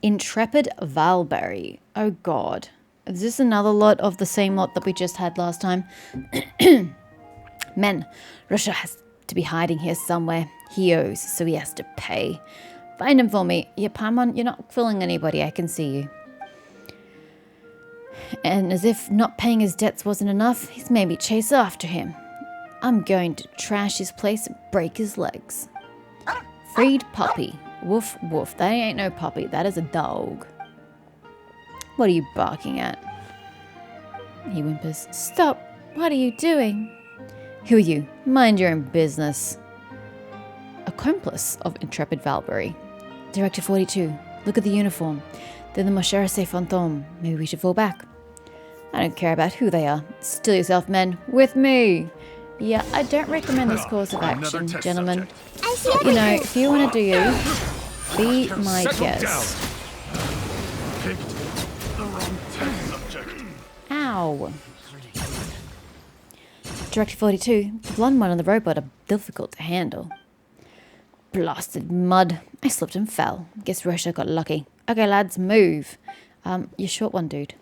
Intrepid Valberry. Oh god. Is this another lot of the same lot that we just had last time? Men, Russia has to be hiding here somewhere. He owes, so he has to pay. Find him for me. Yeah, Paimon, you're not fooling anybody. I can see you. And as if not paying his debts wasn't enough, he's made me chase after him. I'm going to trash his place and break his legs. Freed puppy. Woof, woof. That ain't no puppy. That is a dog. What are you barking at? He whimpers. Stop. What are you doing? Who are you? Mind your own business. Accomplice of Intrepid Valberry. Director 42. Look at the uniform. They're the Mosherase Fantôme. Maybe we should fall back. I don't care about who they are. Still yourself, men. With me. Yeah, I don't recommend this course of action, gentlemen. You know, if you want to do you, be my guest. Ow. Director 42, the blonde one and the robot are difficult to handle. Blasted mud. I slipped and fell. Guess Russia got lucky. Okay, lads, move. You're short one, dude.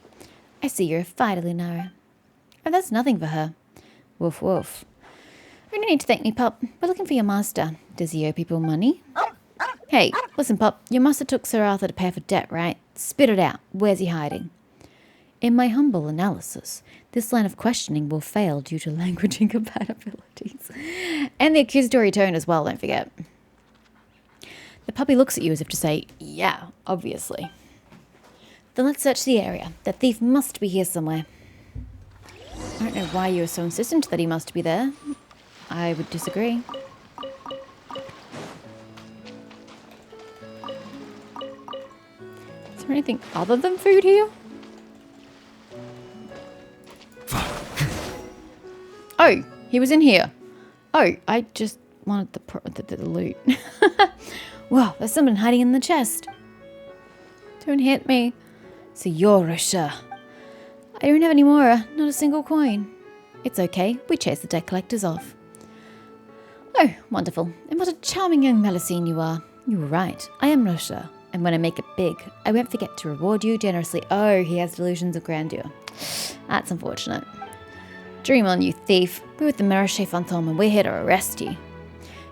I see you're a fighter, Lunara. Oh, that's nothing for her. Woof, woof. You don't need to thank me, pup. We're looking for your master. Does he owe people money? Hey, listen, pup. Your master took Sir Arthur to pay for debt, right? Spit it out. Where's he hiding? In my humble analysis, this line of questioning will fail due to language incompatibilities. And the accusatory tone as well, don't forget. The puppy looks at you as if to say, yeah, obviously. Then let's search the area. That thief must be here somewhere. I don't know why you are so insistent that he must be there. I would disagree. Is there anything other than food here? Oh, he was in here. Oh, I just wanted the loot. Wow, there's someone hiding in the chest. Don't hit me. So you're Russia. I don't have any more, not a single coin. It's okay, we chased the debt collectors off. Oh, wonderful. And what a charming young Melusine you are. You were right, I am Russia. And when I make it big, I won't forget to reward you generously. Oh, he has delusions of grandeur. That's unfortunate. Dream on, you thief. We're with the Mosherase Fantôme and we're here to arrest you.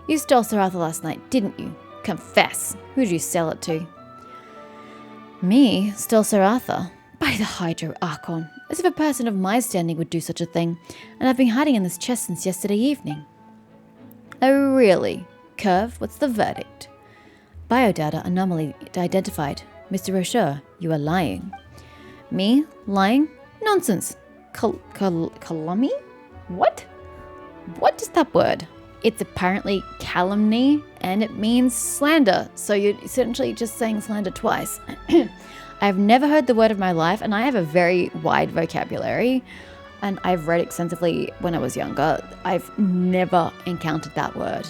You stole Sir Arthur last night, didn't you? Confess. Who did you sell it to? Me? Stole Sir Arthur? By the Hydro Archon. As if a person of my standing would do such a thing. And I've been hiding in this chest since yesterday evening. Oh, really? Curve, what's the verdict? Biodata anomaly identified. Mr. Rocher, you are lying. Me? Lying? Nonsense. Calumny? What? What is that word? It's apparently calumny, and it means slander. So you're essentially just saying slander twice. I've never heard the word of my life, and I have a very wide vocabulary, and I've read extensively when I was younger. I've never encountered that word.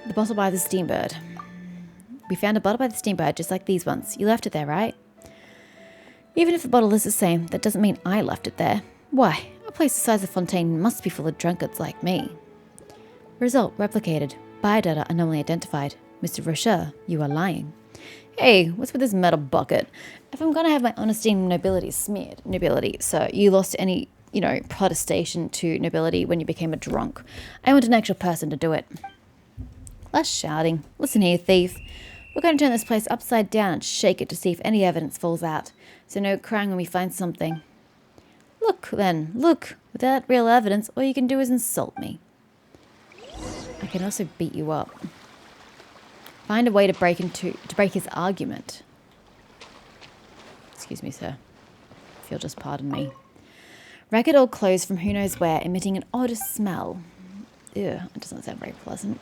The bottle by the steambird. We found a bottle by the steambird just like these ones. You left it there, right? Even if the bottle is the same, that doesn't mean I left it there. Why? A place the size of Fontaine must be full of drunkards like me. Result replicated. Biodata anomaly identified. Mr. Rocher, you are lying. Hey, what's with this metal bucket? If I'm gonna have my honesty and nobility smeared, so you lost any, protestation to nobility when you became a drunk. I want an actual person to do it. Less shouting. Listen here, thief. We're going to turn this place upside down and shake it to see if any evidence falls out. So no crying when we find something. Look, then. Look. Without real evidence, all you can do is insult me. I can also beat you up. Find a way to break his argument. Excuse me, sir. If you'll just pardon me. Ragged old clothes from who knows where, emitting an odd smell. Ew, it doesn't sound very pleasant.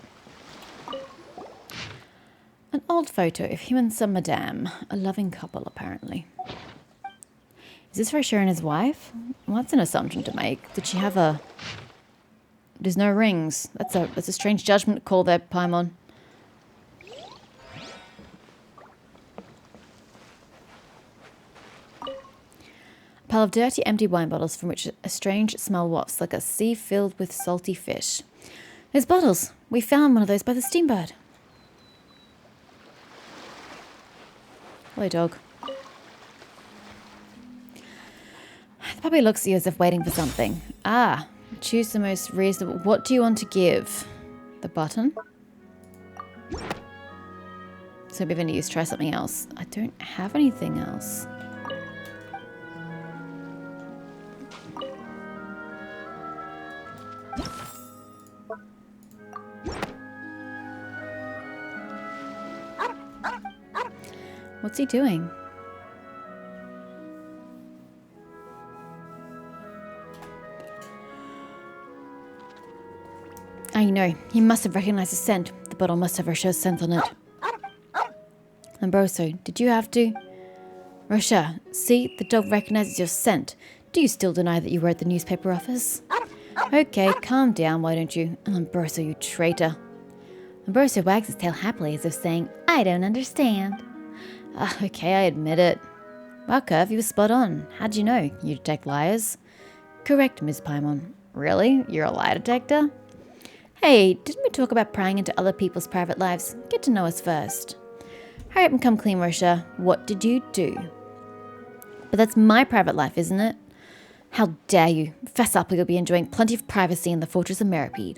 An old photo of him and some madame. A loving couple, apparently. Is this Rocher and his wife? Well, that's an assumption to make. Did she have a... There's no rings. That's a strange judgment call there, Paimon. A pile of dirty, empty wine bottles from which a strange smell wafts like a sea filled with salty fish. Those bottles! We found one of those by the steambird. Hello, dog. The puppy looks at you as if waiting for something. Ah, choose the most reasonable. What do you want to give? The button? So maybe I need to try something else. I don't have anything else. What's he doing? I know. He must have recognized the scent. The bottle must have Rocher's scent on it. Ambroso, did you have to? Rocher, see? The dog recognizes your scent. Do you still deny that you were at the newspaper office? Okay, calm down, why don't you? Ambroso, you traitor. Ambroso wags his tail happily as if saying, I don't understand. Okay, I admit it. Wow, Curve, you were spot on. How'd you know? You detect liars? Correct, Ms. Paimon. Really? You're a lie detector? Hey, didn't we talk about prying into other people's private lives? Get to know us first. Hurry up and come clean, Rocher. What did you do? But that's my private life, isn't it? How dare you? Fess up or you'll be enjoying plenty of privacy in the Fortress of Meripede.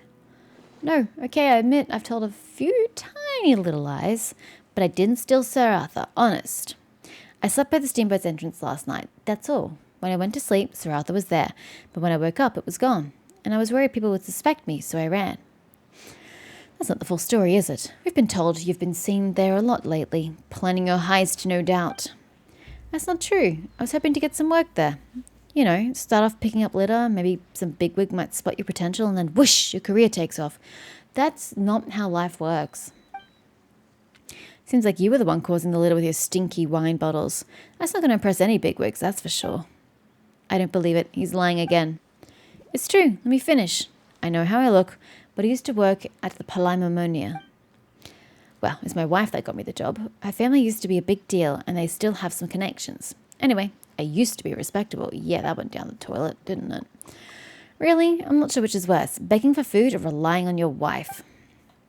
No, okay, I admit I've told a few tiny little lies, but I didn't steal Sir Arthur, honest. I slept by the steamboat's entrance last night, that's all. When I went to sleep, Sir Arthur was there, but when I woke up, it was gone. And I was worried people would suspect me, so I ran. That's not the full story, is it? We've been told you've been seen there a lot lately, planning your heist, no doubt. That's not true. I was hoping to get some work there. You know, start off picking up litter, maybe some bigwig might spot your potential, and then whoosh, your career takes off. That's not how life works. Seems like you were the one causing the litter with your stinky wine bottles. That's not going to impress any bigwigs, that's for sure. I don't believe it. He's lying again. It's true. Let me finish. I know how I look, but I used to work at the Palimormonia. Well, it's my wife that got me the job. Her family used to be a big deal, and they still have some connections. Anyway, I used to be respectable. Yeah, that went down the toilet, didn't it? Really? I'm not sure which is worse, begging for food or relying on your wife.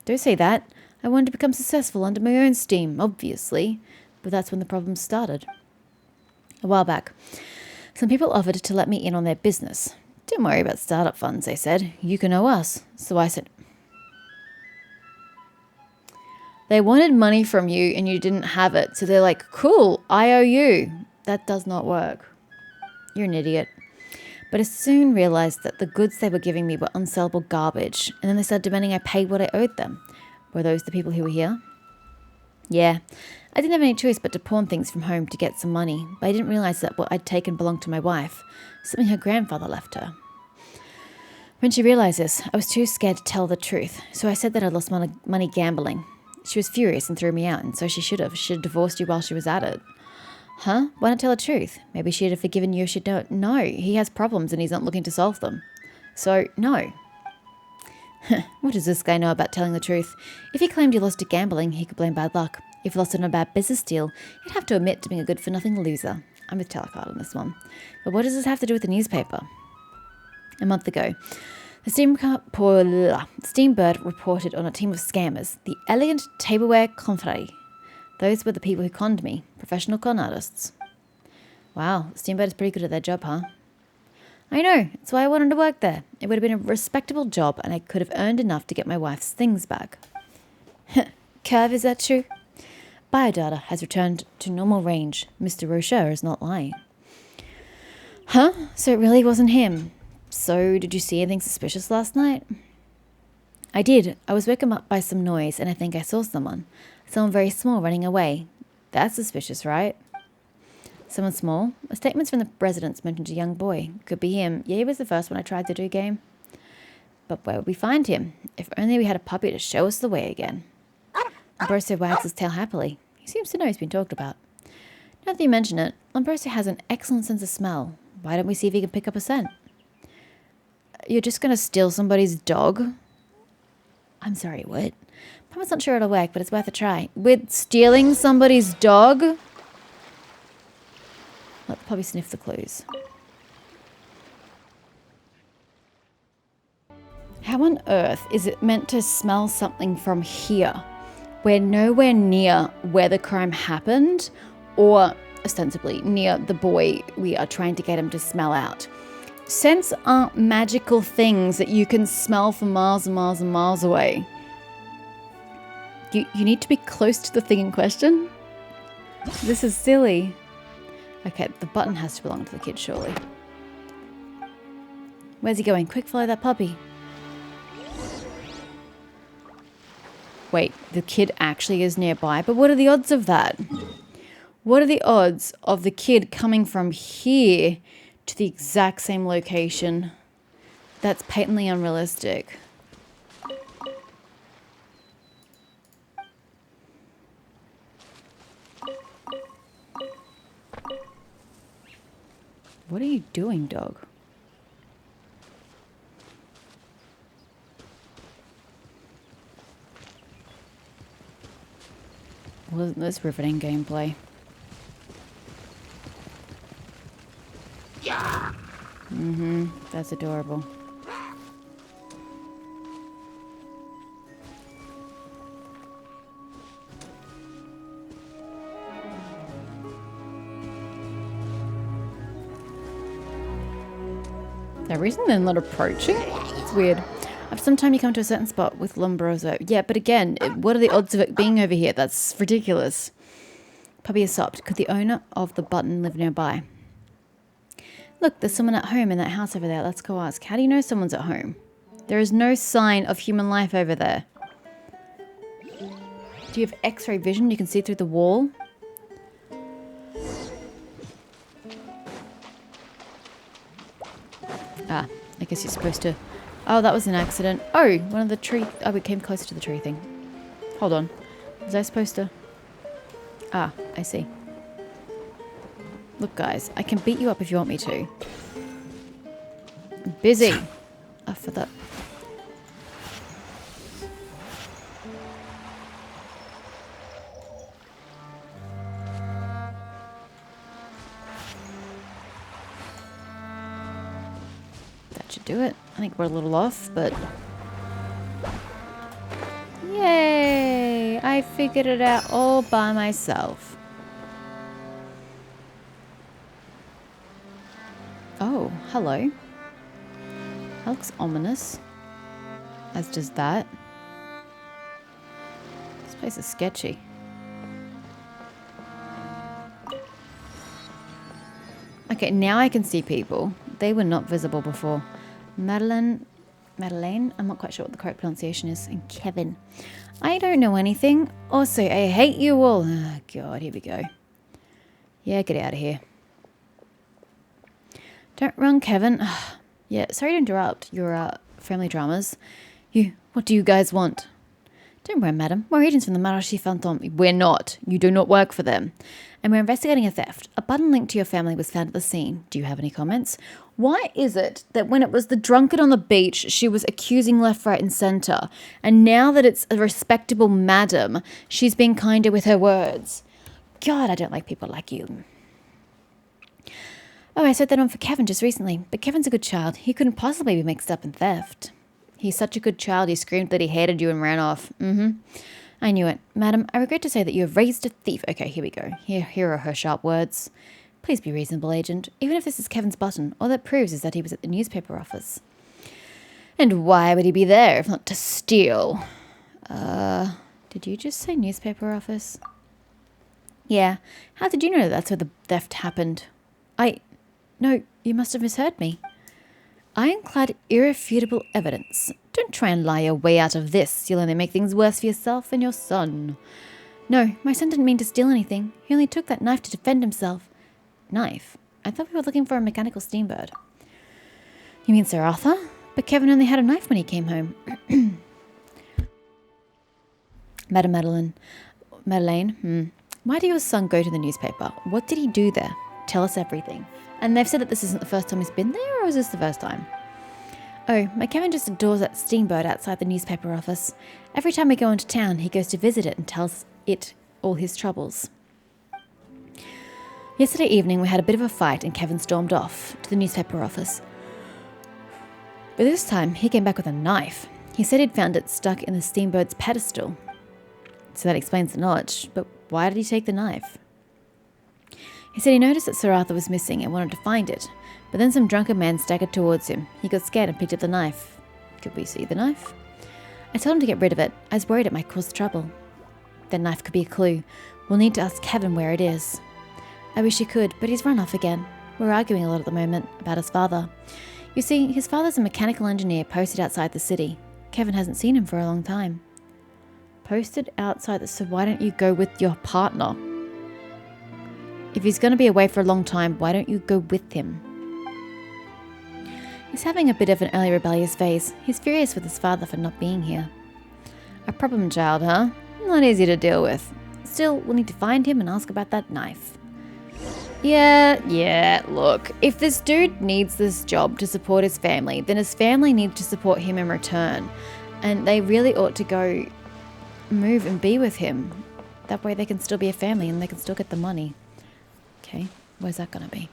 Don't say that. I wanted to become successful under my own steam, obviously. But that's when the problem started. A while back, some people offered to let me in on their business. Don't worry about startup funds, they said. You can owe us. So I said, they wanted money from you and you didn't have it. So they're like, cool, I owe you. That does not work. You're an idiot. But I soon realized that the goods they were giving me were unsellable garbage. And then they started demanding I pay what I owed them. Were those the people who were here? Yeah. I didn't have any choice but to pawn things from home to get some money. But I didn't realize that what I'd taken belonged to my wife. Something her grandfather left her. When she realized this, I was too scared to tell the truth. So I said that I'd lost money gambling. She was furious and threw me out, and so she should have. She'd have divorced you while she was at it. Huh? Why not tell the truth? Maybe she'd have forgiven you if she'd known. No, he has problems and he's not looking to solve them. So, no. What does this guy know about telling the truth? If he claimed he lost at gambling, he could blame bad luck. If he lost in a bad business deal, he'd have to admit to being a good-for-nothing loser. I'm with Talcott on this one. But what does this have to do with the newspaper? A month ago, the Steambird reported on a team of scammers, the Elegant Tableware Confrérie. Those were the people who conned me, professional con artists. Wow, Steambird is pretty good at their job, huh? I know, that's why I wanted to work there. It would have been a respectable job and I could have earned enough to get my wife's things back. Curve, is that true? Biodata has returned to normal range. Mr. Rocher is not lying. Huh? So it really wasn't him. So, did you see anything suspicious last night? I did. I was woken up by some noise, and I think I saw someone. Someone very small running away. That's suspicious, right? Someone small? The statements from the residents mentioned a young boy. Could be him. Yeah, he was the first one I tried to do game. But where would we find him? If only we had a puppy to show us the way again. Lombroso wags his tail happily. He seems to know he's been talked about. Now that you mention it, Lombroso has an excellent sense of smell. Why don't we see if he can pick up a scent? You're just going to steal somebody's dog? I'm sorry, what? I'm not sure it'll work, but it's worth a try. With stealing somebody's dog? Let the puppy sniff the clues. How on earth is it meant to smell something from here? We're nowhere near where the crime happened or ostensibly near the boy we are trying to get him to smell out. Scents aren't magical things that you can smell from miles and miles and miles away. You need to be close to the thing in question? This is silly. Okay, the button has to belong to the kid, surely. Where's he going? Quick, follow that puppy. Wait, the kid actually is nearby, but what are the odds of that? What are the odds of the kid coming from here to the exact same location? That's patently unrealistic. What are you doing, dog? Wasn't this riveting gameplay? That's adorable. Is there a reason they're not approaching? It's weird. After some time you come to a certain spot with Lombroso. Yeah, but again, what are the odds of it being over here? That's ridiculous. Puppy has stopped. Could the owner of the button live nearby? Look, there's someone at home in that house over there. Let's go ask. How do you know someone's at home? There is no sign of human life over there. Do you have X-ray vision? You can see through the wall? Ah, I guess you're supposed to... Oh, that was an accident. Oh, one of the tree... Oh, we came closer to the tree thing. Hold on. Was I supposed to... Ah, I see. Look, guys, I can beat you up if you want me to. I'm busy. Oh, for that... That should do it. I think we're a little off, but... Yay! I figured it out all by myself. Oh, hello. That looks ominous. As does that. This place is sketchy. Okay, now I can see people. They were not visible before. Madeleine, I'm not quite sure what the correct pronunciation is, and Kevin. I don't know anything. Also, I hate you all. Oh, God, here we go. Yeah, get out of here. Don't run, Kevin. Yeah, sorry to interrupt your family dramas. What do you guys want? Don't worry, madam. We're agents from the Marché Fantôme. We're not. You do not work for them. And we're investigating a theft. A button linked to your family was found at the scene. Do you have any comments? Why is it that when it was the drunkard on the beach, she was accusing left, right, and centre? And now that it's a respectable madam, she's being kinder with her words. God, I don't like people like you. Oh, I set that on for Kevin just recently. But Kevin's a good child. He couldn't possibly be mixed up in theft. He's such a good child, he screamed that he hated you and ran off. I knew it. Madam, I regret to say that you have raised a thief. Okay, here we go. Here are her sharp words. Please be reasonable, agent. Even if this is Kevin's button, all that proves is that he was at the newspaper office. And why would he be there if not to steal? Did you just say newspaper office? Yeah. How did you know that's where the theft happened? No, you must have misheard me. Ironclad irrefutable evidence. Don't try and lie your way out of this. You'll only make things worse for yourself and your son. No, my son didn't mean to steal anything. He only took that knife to defend himself. Knife? I thought we were looking for a mechanical steamboat. You mean Sir Arthur? But Kevin only had a knife when he came home. Madeleine. Why did your son go to the newspaper? What did he do there? Tell us everything. And they've said that this isn't the first time he's been there, or is this the first time? Oh, my Kevin just adores that steamboat outside the newspaper office. Every time we go into town, he goes to visit it and tells it all his troubles. Yesterday evening, we had a bit of a fight and Kevin stormed off to the newspaper office. But this time, he came back with a knife. He said he'd found it stuck in the steamboat's pedestal. So that explains the notch, but why did he take the knife? He said he noticed that Sir Arthur was missing and wanted to find it, but then some drunken man staggered towards him. He got scared and picked up the knife. Could we see the knife? I told him to get rid of it. I was worried it might cause trouble. That knife could be a clue. We'll need to ask Kevin where it is. I wish he could, but he's run off again. We're arguing a lot at the moment about his father. You see, his father's a mechanical engineer posted outside the city. Kevin hasn't seen him for a long time. Posted outside, so why don't you go with your partner? If he's going to be away for a long time, why don't you go with him? He's having a bit of an early rebellious phase. He's furious with his father for not being here. A problem child, huh? Not easy to deal with. Still, we'll need to find him and ask about that knife. Yeah, look. If this dude needs this job to support his family, then his family needs to support him in return. And they really ought to go move and be with him. That way they can still be a family and they can still get the money. Okay, where's that gonna be?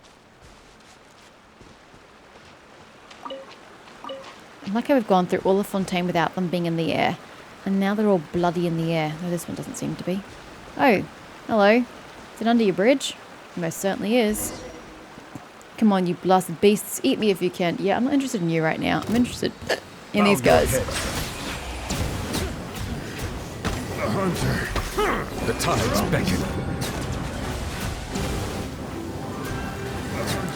I like how we've gone through all of Fontaine without them being in the air. And now they're all bloody in the air. No, this one doesn't seem to be. Oh, hello. Is it under your bridge? It most certainly is. Come on, you blasted beasts. Eat me if you can. Yeah, I'm not interested in you right now. I'm interested in these guys. The hunter. The tides beckon.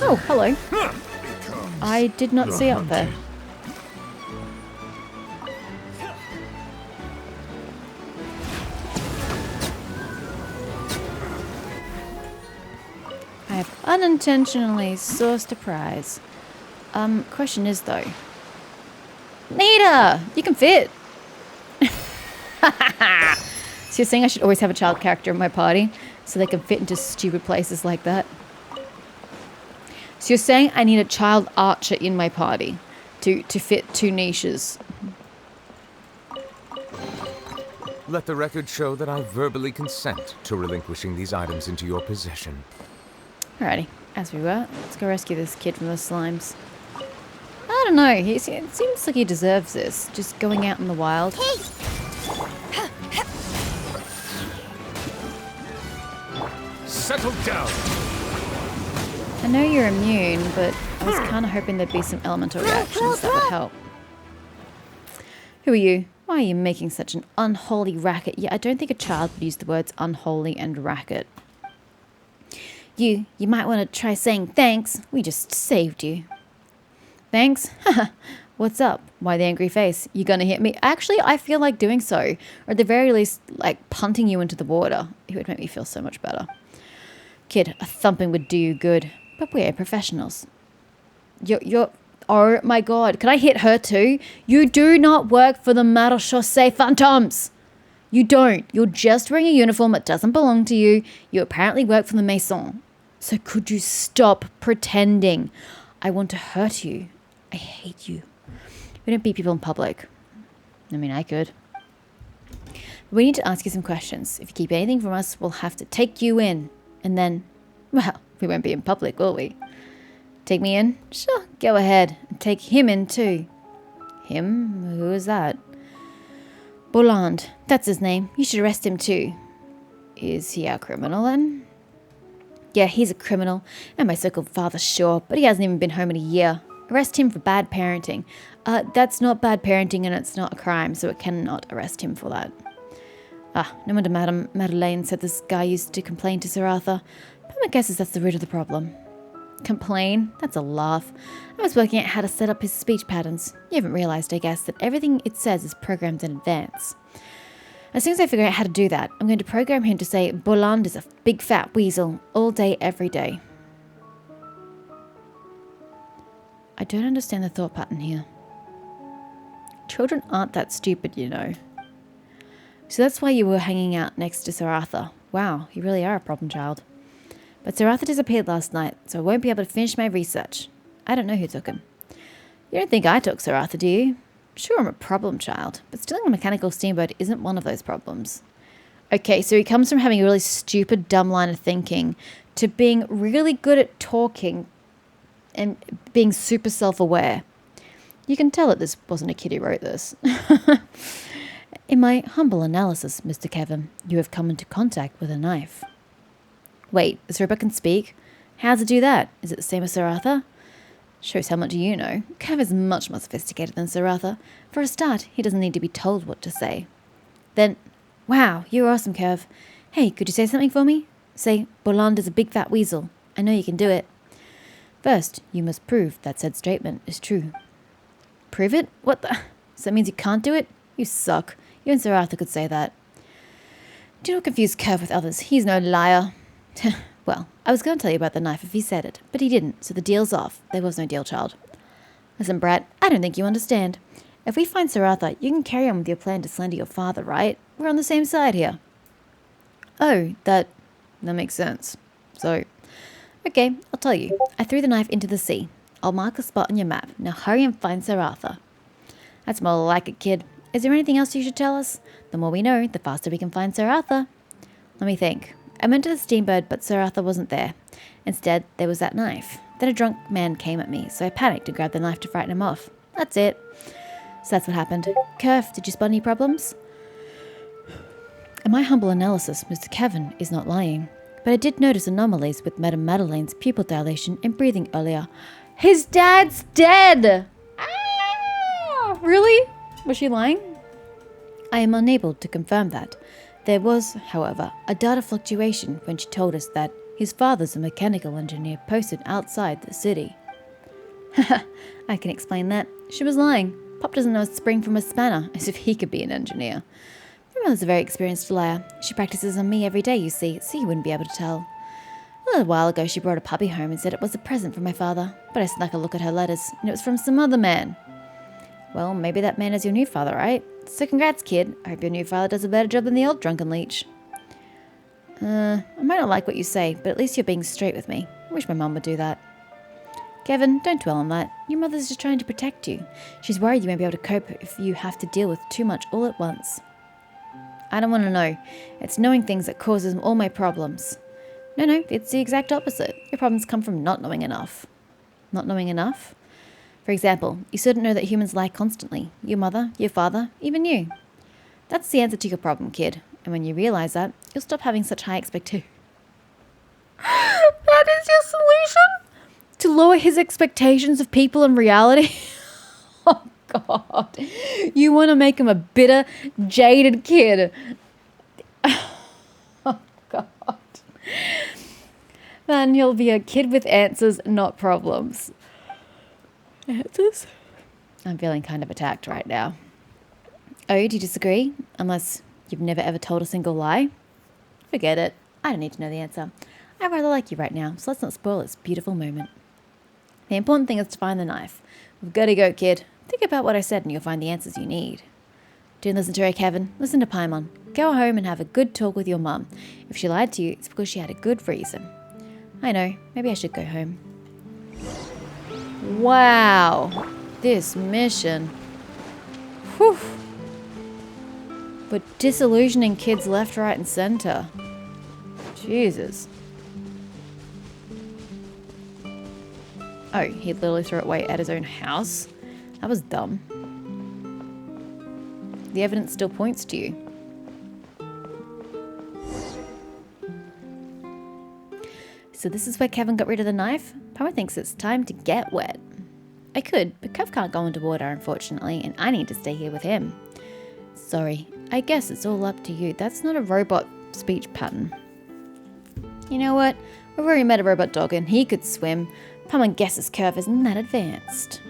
Oh, hello. I did not see up there. I have unintentionally sourced a prize. Question is though. Nita! You can fit! So you're saying I should always have a child character in my party so they can fit into stupid places like that? So you're saying I need a child archer in my party to fit two niches? Let the record show that I verbally consent to relinquishing these items into your possession. Alrighty, as we were, let's go rescue this kid from the slimes. I don't know, it seems like he deserves this, just going out in the wild. Hey! Settle down! I know you're immune, but I was kind of hoping there'd be some elemental reactions that would help. Who are you? Why are you making such an unholy racket? Yeah, I don't think a child would use the words unholy and racket. You might want to try saying thanks. We just saved you. Thanks? Haha. What's up? Why the angry face? You gonna hit me? Actually, I feel like doing so. Or at the very least, like punting you into the water. It would make me feel so much better. Kid, a thumping would do you good. But we're professionals. You're... Oh my god. Can I hit her too? You do not work for the Marechaussee Phantoms. You don't. You're just wearing a uniform that doesn't belong to you. You apparently work for the Maison. So could you stop pretending? I want to hurt you. I hate you. We don't beat people in public. I mean, I could. We need to ask you some questions. If you keep anything from us, we'll have to take you in. And then, well, we won't be in public, will we? Take me in? Sure, go ahead. And take him in too. Him? Who is that? Bolland. That's his name. You should arrest him too. Is he our criminal then? Yeah, he's a criminal. And my so-called father, sure. But he hasn't even been home in a year. Arrest him for bad parenting. That's not bad parenting and it's not a crime, so it cannot arrest him for that. No wonder Madame Madeleine said this guy used to complain to Sir Arthur. But my guess is that's the root of the problem. Complain? That's a laugh. I was working out how to set up his speech patterns. You haven't realised, I guess, that everything it says is programmed in advance. As soon as I figure out how to do that, I'm going to program him to say Bolland is a big fat weasel all day, every day. I don't understand the thought pattern here. Children aren't that stupid, you know. So that's why you were hanging out next to Sir Arthur. Wow, you really are a problem child. But Sir Arthur disappeared last night, so I won't be able to finish my research. I don't know who took him. You don't think I took Sir Arthur, do you? Sure, I'm a problem child, but stealing a mechanical steamboat isn't one of those problems. Okay, so he comes from having a really stupid, dumb line of thinking to being really good at talking and being super self-aware. You can tell that this wasn't a kid who wrote this. In my humble analysis, Mr. Kevin, you have come into contact with a knife. Wait, this robot can speak? How does it do that? Is it the same as Sir Arthur? Shows how much you know. Kev is much more sophisticated than Sir Arthur. For a start, he doesn't need to be told what to say. Then, wow, you're awesome, Kev. Hey, could you say something for me? Say, Boland is a big fat weasel. I know you can do it. First, you must prove that said statement is true. Prove it? What the? So that means you can't do it? You suck. You and Sir Arthur could say that. Do not confuse Kev with others. He's no liar. Well, I was going to tell you about the knife if he said it, but he didn't, so the deal's off. There was no deal, child. Listen, Brat, I don't think you understand. If we find Sir Arthur, you can carry on with your plan to slander your father, right? We're on the same side here. Oh, that makes sense. So, okay, I'll tell you. I threw the knife into the sea. I'll mark a spot on your map. Now hurry and find Sir Arthur. That's more like it, kid. Is there anything else you should tell us? The more we know, the faster we can find Sir Arthur. Let me think. I went to the steamboat, but Sir Arthur wasn't there. Instead, there was that knife. Then a drunk man came at me, so I panicked and grabbed the knife to frighten him off. That's it. So that's what happened. Kerf, did you spot any problems? In my humble analysis, Mr. Kevin is not lying. But I did notice anomalies with Madame Madeleine's pupil dilation and breathing earlier. His dad's dead! Ah, really? Was she lying? I am unable to confirm that. There was, however, a data fluctuation when she told us that his father's a mechanical engineer posted outside the city. Haha, I can explain that. She was lying. Pop doesn't know a spring from a spanner, as if he could be an engineer. My mother's a very experienced liar. She practices on me every day, you see, so you wouldn't be able to tell. A little while ago, she brought a puppy home and said it was a present from my father, but I snuck a look at her letters, and it was from some other man. Well, maybe that man is your new father, right? So congrats, kid. I hope your new father does a better job than the old drunken leech. I might not like what you say, but at least you're being straight with me. I wish my mum would do that. Kevin, don't dwell on that. Your mother's just trying to protect you. She's worried you won't be able to cope if you have to deal with too much all at once. I don't want to know. It's knowing things that causes all my problems. No, it's the exact opposite. Your problems come from not knowing enough. Not knowing enough? For example, you shouldn't know that humans lie constantly. Your mother, your father, even you. That's the answer to your problem, kid. And when you realize that, you'll stop having such high expectations. That is your solution? To lower his expectations of people and reality? Oh, God. You want to make him a bitter, jaded kid. Oh, God. Then he'll be a kid with answers, not problems. Answers? I'm feeling kind of attacked right now. Oh, do you disagree? Unless you've never ever told a single lie? Forget it. I don't need to know the answer. I rather like you right now, so let's not spoil this beautiful moment. The important thing is to find the knife. We've got to go, kid. Think about what I said and you'll find the answers you need. Don't listen to her, Kevin. Listen to Paimon. Go home and have a good talk with your mum. If she lied to you, it's because she had a good reason. I know. Maybe I should go home. Wow. This mission. Whew. But disillusioning kids left, right, and center. Jesus. Oh, he literally threw it away at his own house? That was dumb. The evidence still points to you. So this is where Kevin got rid of the knife? Pama thinks it's time to get wet. I could, but Kev can't go into water, unfortunately, and I need to stay here with him. Sorry, I guess it's all up to you. That's not a robot speech pattern. You know what? We've already met a robot dog and he could swim. Pama guesses Curve isn't that advanced.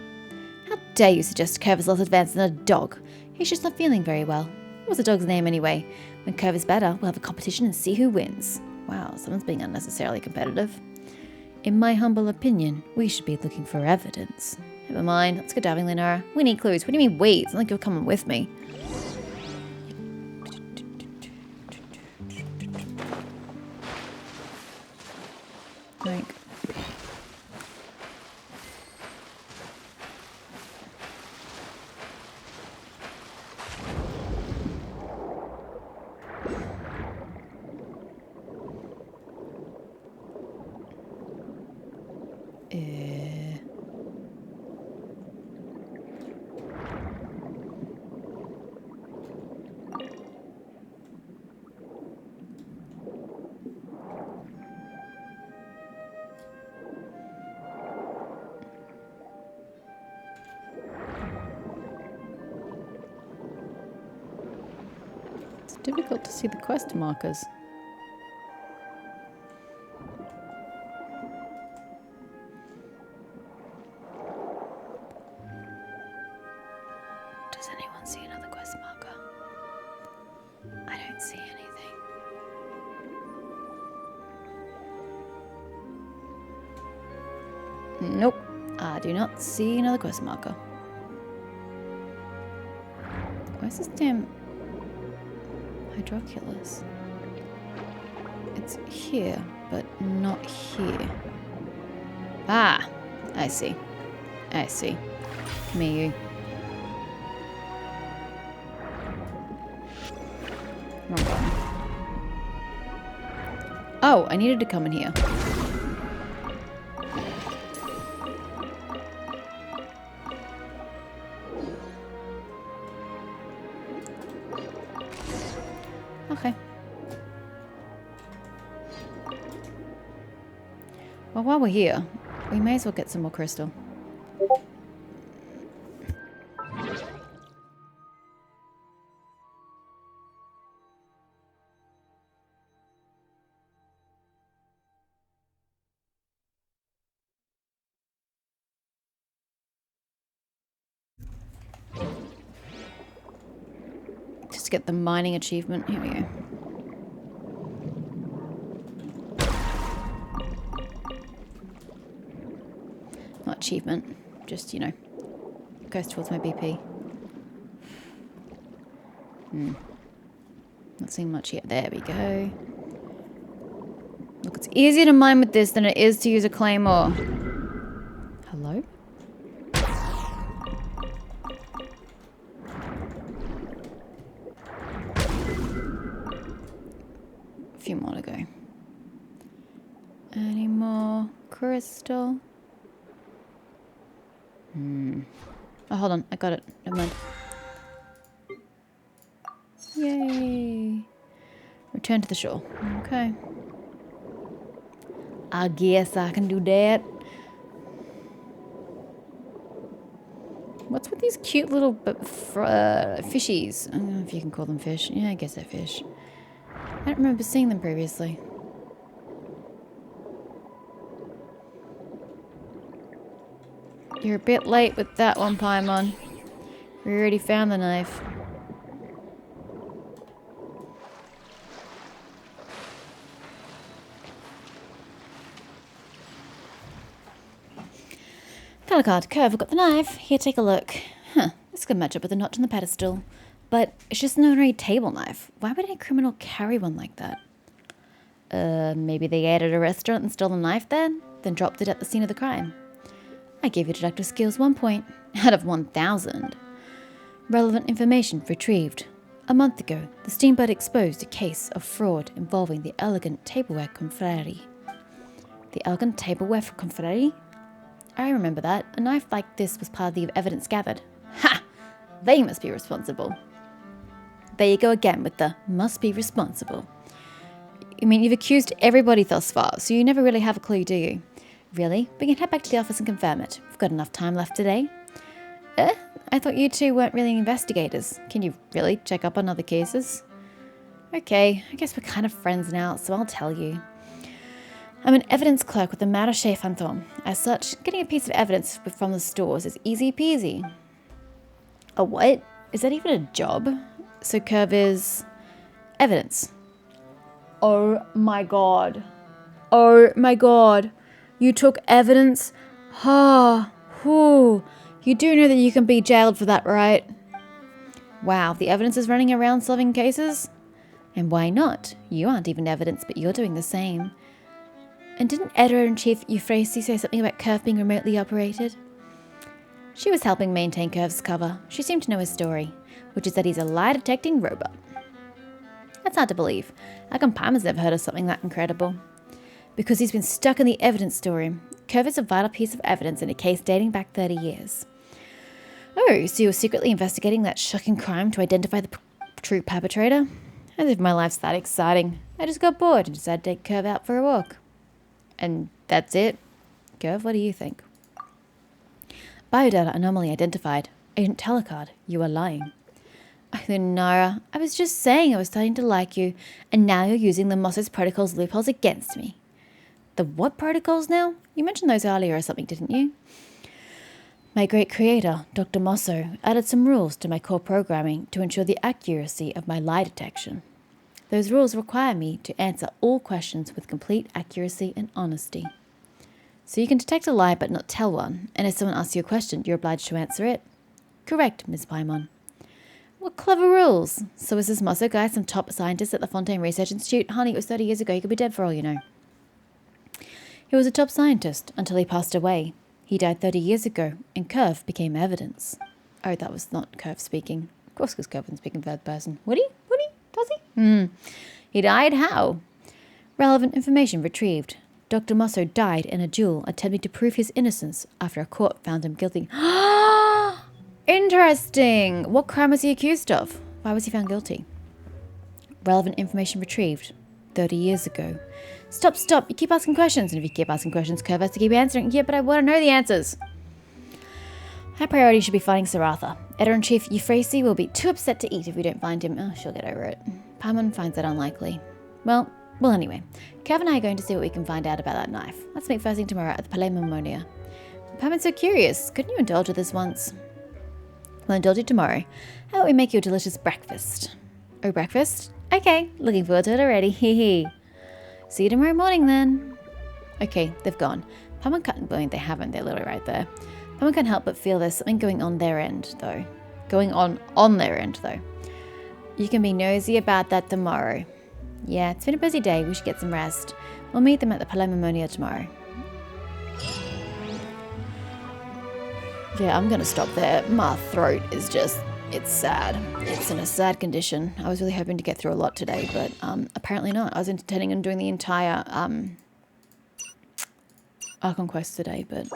How dare you suggest Curve is less advanced than a dog? He's just not feeling very well. What's the dog's name anyway? When Curve is better, we'll have a competition and see who wins. Wow, someone's being unnecessarily competitive. In my humble opinion, we should be looking for evidence. Never mind, let's go diving, Lunara. We need clues. What do you mean we? It's not like you're coming with me. Like. Difficult to see the quest markers. Does anyone see another quest marker? I don't see anything. Nope. I do not see another quest marker. Where's this damn hydroculus? It's here, but not here. Ah! I see. I see. Come here, you. Wrong button. Oh, I needed to come in here. Okay. Well, while we're here, we may as well get some more crystal. Just to get the mining achievement. Here we go. Not achievement, just, you know, goes towards my BP. Not seeing much yet. There we go. Look, it's easier to mine with this than it is to use a claymore. Hello? A few more to go. Any more crystal? Oh, hold on. I got it. Never mind. Yay. Return to the shore. Okay. I guess I can do that. What's with these cute little fishies? I don't know if you can call them fish. Yeah, I guess they're fish. I don't remember seeing them previously. You're a bit late with that one, Paimon. We already found the knife. Color card. Curve, I've got the knife. Here, take a look. Huh, this could match up with the notch on the pedestal. But it's just an ordinary table knife. Why would any criminal carry one like that? Maybe they ate at a restaurant and stole the knife then dropped it at the scene of the crime. I gave you deductive skills 1 point out of 1,000. Relevant information retrieved. A month ago, the Steamboat exposed a case of fraud involving the Elegant Tableware Confrérie. The Elegant Tableware Confrérie? I remember that. A knife like this was part of the evidence gathered. Ha! They must be responsible. There you go again with the must be responsible. I mean, you've accused everybody thus far, so you never really have a clue, do you? Really? We can head back to the office and confirm it. We've got enough time left today. I thought you two weren't really investigators. Can you really check up on other cases? Okay, I guess we're kind of friends now, so I'll tell you. I'm an evidence clerk with the Marché Fantôme. As such, getting a piece of evidence from the stores is easy peasy. A what? Is that even a job? So Curve is evidence. Oh my god. Oh my god. You took evidence? You do know that you can be jailed for that, right? Wow, the evidence is running around solving cases? And why not? You aren't even evidence, but you're doing the same. And didn't Editor-in-Chief Euphrasia say something about Curve being remotely operated? She was helping maintain Curve's cover. She seemed to know his story, which is that he's a lie-detecting robot. That's hard to believe. How come Pam has never heard of something that incredible? Because he's been stuck in the evidence story. Curve is a vital piece of evidence in a case dating back 30 years. Oh, so you're secretly investigating that shocking crime to identify the true perpetrator? As if my life's that exciting. I just got bored and decided to take Curve out for a walk. And that's it. Curve, what do you think? Biodata anomaly identified. Agent Telecard, you are lying. Lunara, I was just saying I was starting to like you, and now you're using the Mossos protocol's loopholes against me. The what protocols now? You mentioned those earlier or something, didn't you? My great creator, Dr. Mosso, added some rules to my core programming to ensure the accuracy of my lie detection. Those rules require me to answer all questions with complete accuracy and honesty. So you can detect a lie but not tell one, and if someone asks you a question, you're obliged to answer it. Correct, Ms. Paimon. What clever rules. So is this Mosso guy some top scientist at the Fontaine Research Institute? Honey, it was 30 years ago. He could be dead for all you know. He was a top scientist until he passed away. He died 30 years ago, and Curve became evidence. Oh, that was not Curve speaking. Of course, because Curve wasn't speaking third person. Would he? Does he? He died how? Relevant information retrieved. Dr. Mosso died in a duel attempting to prove his innocence after a court found him guilty. Interesting. What crime was he accused of? Why was he found guilty? Relevant information retrieved 30 years ago. Stop. You keep asking questions. And if you keep asking questions, Curve has to keep answering. Yeah, but I want to know the answers. Our priority should be finding Saratha. Editor-in-Chief Euphrasia will be too upset to eat if we don't find him. Oh, she'll get over it. Paimon finds that unlikely. Well, anyway. Curve and I are going to see what we can find out about that knife. Let's meet first thing tomorrow at the Palais Mammonia. Paimon's so curious. Couldn't you indulge with this once? We'll indulge you tomorrow. How about we make you a delicious breakfast? Oh, breakfast? Okay, looking forward to it already. Hee. See you tomorrow morning then. Okay, they've gone. Paimon can't believe they haven't. They're literally right there. Paimon can't help but feel there's something going on their end, though. Their end, though. You can be nosy about that tomorrow. Yeah, it's been a busy day. We should get some rest. We'll meet them at the Palais Mammonia tomorrow. Yeah, I'm going to stop there. My throat is just, it's sad. It's in a sad condition. I was really hoping to get through a lot today, but apparently not. I was intending on doing the entire Archon quest today, but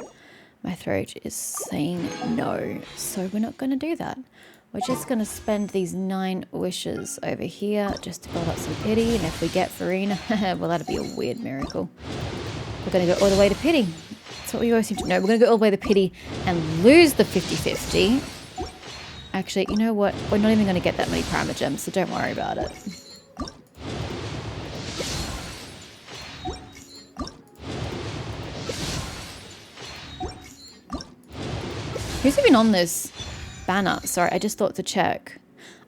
my throat is saying no. So we're not going to do that. We're just going to spend these 9 wishes over here just to build up some pity. And if we get Farina, well, that'd be a weird miracle. We're going to go all the way to pity. That's what we always seem to know. We're going to go all the way to pity and lose the 50-50. Actually, you know what? We're not even going to get that many primer gems, so don't worry about it. Who's even on this banner? Sorry, I just thought to check.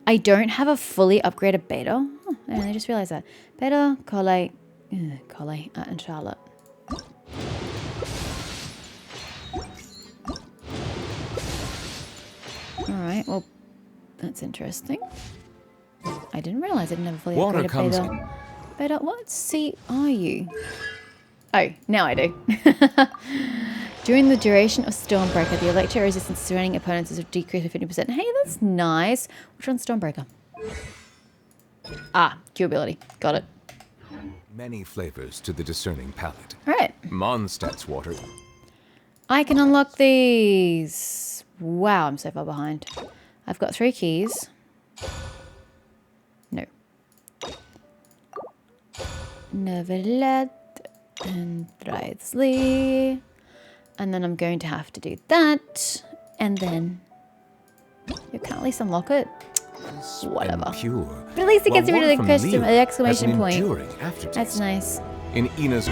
I don't have a fully upgraded beta. Oh, I just realized that. Beta, Colette, and Charlotte. Alright, well, that's interesting. I didn't realize I didn't have a fully upgraded beta. Beta, what seat are you? Oh, now I do. During the duration of Stormbreaker, the electro resistance surrounding opponents is decreased by 50%. Hey, that's nice. Which one's Stormbreaker? Ah, Q ability. Got it. Many flavors to the discerning palate. Right. Mondstadt's water. I can unlock these. Wow, I'm so far behind. I've got 3 keys. No. Neverlet and Thrisley. And then I'm going to have to do that. And then you can't at least unlock it. Whatever. Pure. But at least it gets rid of the question, the exclamation point. Aftertaste. That's nice. In Ina's